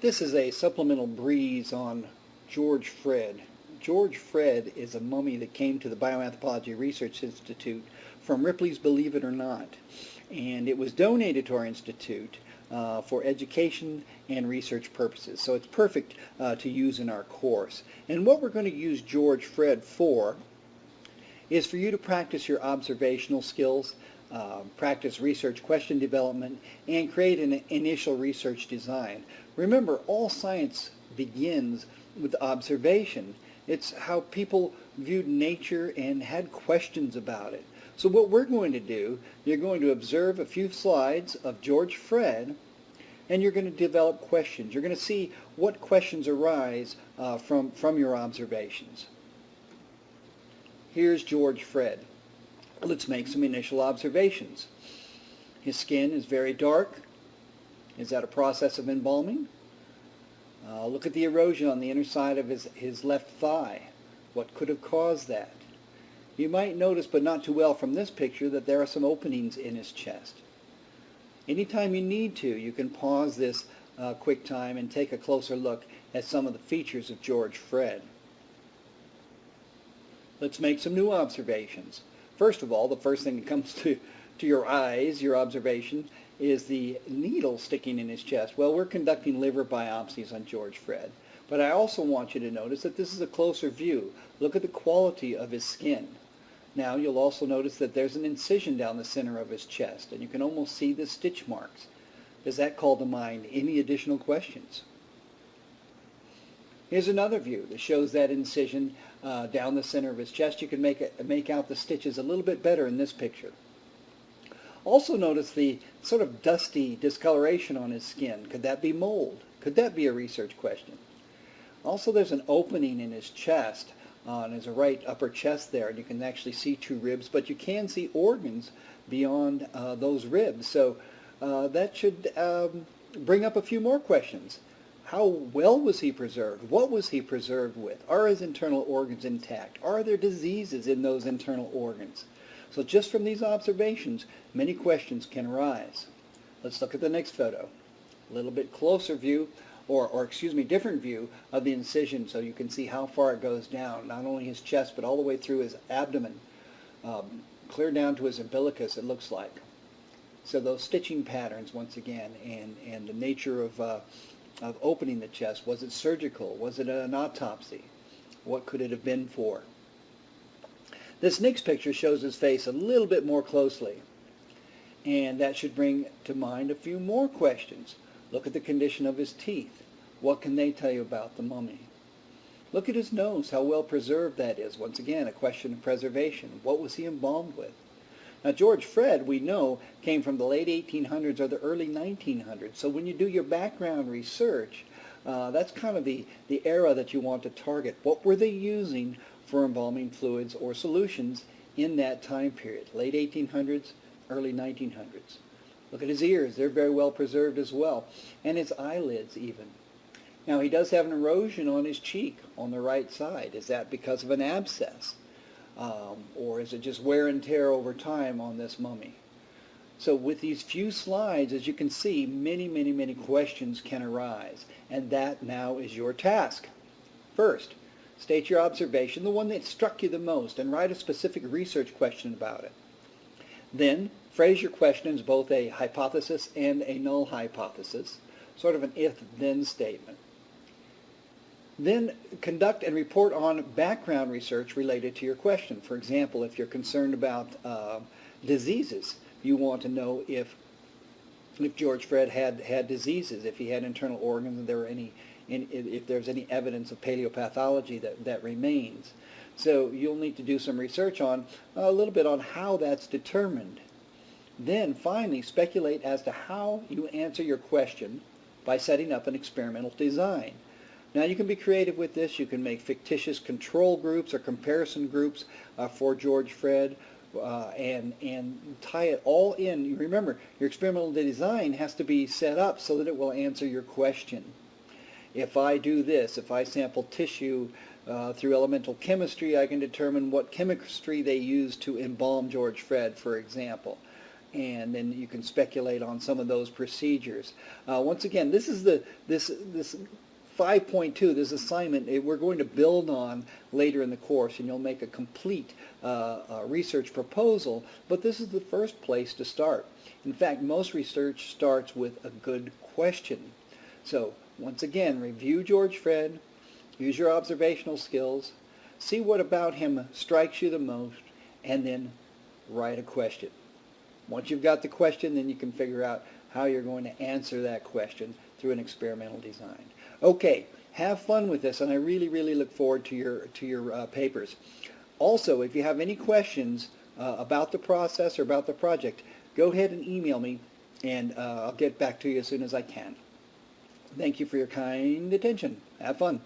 This is a supplemental breeze on George Fred. George Fred is a mummy that came to the Bioanthropology Research Institute from Ripley's Believe It or Not, and it was donated to our institute for education and research purposes. So it's perfect to use in our course. And what we're going to use George Fred for is for you to practice your observational skills, practice research question development, and create an initial research design. Remember, all science begins with observation. It's how people viewed nature and had questions about it. So what we're going to do, you're going to observe a few slides of George Fred, and you're going to develop questions. You're going to see what questions arise from your observations. Here's George Fred. Let's make some initial observations. His skin is very dark. Is that a process of embalming? Look at the erosion on the inner side of his left thigh. What could have caused that? You might notice, but not too well from this picture, that there are some openings in his chest. Anytime you need to, you can pause this quick time and take a closer look at some of the features of George Fred. Let's make some new observations. First of all, the first thing that comes to your eyes, your observation, is the needle sticking in his chest. Well, we're conducting liver biopsies on George Fred, but I also want you to notice that this is a closer view. Look at the quality of his skin. Now you'll also notice that there's an incision down the center of his chest, and you can almost see the stitch marks. Does that call to mind any additional questions? Here's another view that shows that incision down the center of his chest. You can make out the stitches a little bit better in this picture. Also notice the sort of dusty discoloration on his skin. Could that be mold? Could that be a research question? Also, there's an opening in his chest, on his right upper chest there, and you can actually see two ribs, but you can see organs beyond those ribs. So that should bring up a few more questions. How well was he preserved? What was he preserved with? Are his internal organs intact? Are there diseases in those internal organs? So just from these observations, many questions can arise. Let's look at the next photo. A little bit closer view, or excuse me, different view of the incision, so you can see how far it goes down, not only his chest, but all the way through his abdomen, clear down to his umbilicus, it looks like. So those stitching patterns, once again, and the nature of opening the chest. Was it surgical? Was it an autopsy? What could it have been for? This next picture shows his face a little bit more closely, and that should bring to mind a few more questions. Look at the condition of his teeth. What can they tell you about the mummy? Look at his nose, how well preserved that is. Once again, a question of preservation. What was he embalmed with? Now, George Fred, we know, came from the late 1800s or the early 1900s. So when you do your background research, that's kind of the era that you want to target. What were they using for embalming fluids or solutions in that time period? Late 1800s, early 1900s. Look at his ears. They're very well preserved as well. And his eyelids even. Now, he does have an erosion on his cheek on the right side. Is that because of an abscess? Or is it just wear and tear over time on this mummy? So with these few slides, as you can see, many questions can arise. And that now is your task. First, state your observation, the one that struck you the most, and write a specific research question about it. Then, phrase your question as both a hypothesis and a null hypothesis, sort of an if-then statement. Then conduct and report on background research related to your question. For example, if you're concerned about diseases, you want to know if George Fred had diseases, if he had internal organs, and if there's any evidence of paleopathology that remains. So you'll need to do some research on a little bit on how that's determined. Then finally speculate as to how you answer your question by setting up an experimental design. Now you can be creative with this. You can make fictitious control groups or comparison groups for George Fred and tie it all in. Remember, your experimental design has to be set up so that it will answer your question. If I do this, if I sample tissue through elemental chemistry, I can determine what chemistry they use to embalm George Fred, for example. and then you can speculate on some of those procedures. Once again, this is this 5.2, this assignment, we're going to build on later in the course, and you'll make a complete research proposal, but this is the first place to start. In fact, most research starts with a good question. So once again, review George Fred, use your observational skills, see what about him strikes you the most, and then write a question. Once you've got the question, then you can figure out how you're going to answer that question through an experimental design. Okay, have fun with this, and I really, really look forward to your papers. Also, if you have any questions about the process or about the project, go ahead and email me, and I'll get back to you as soon as I can. Thank you for your kind attention. Have fun.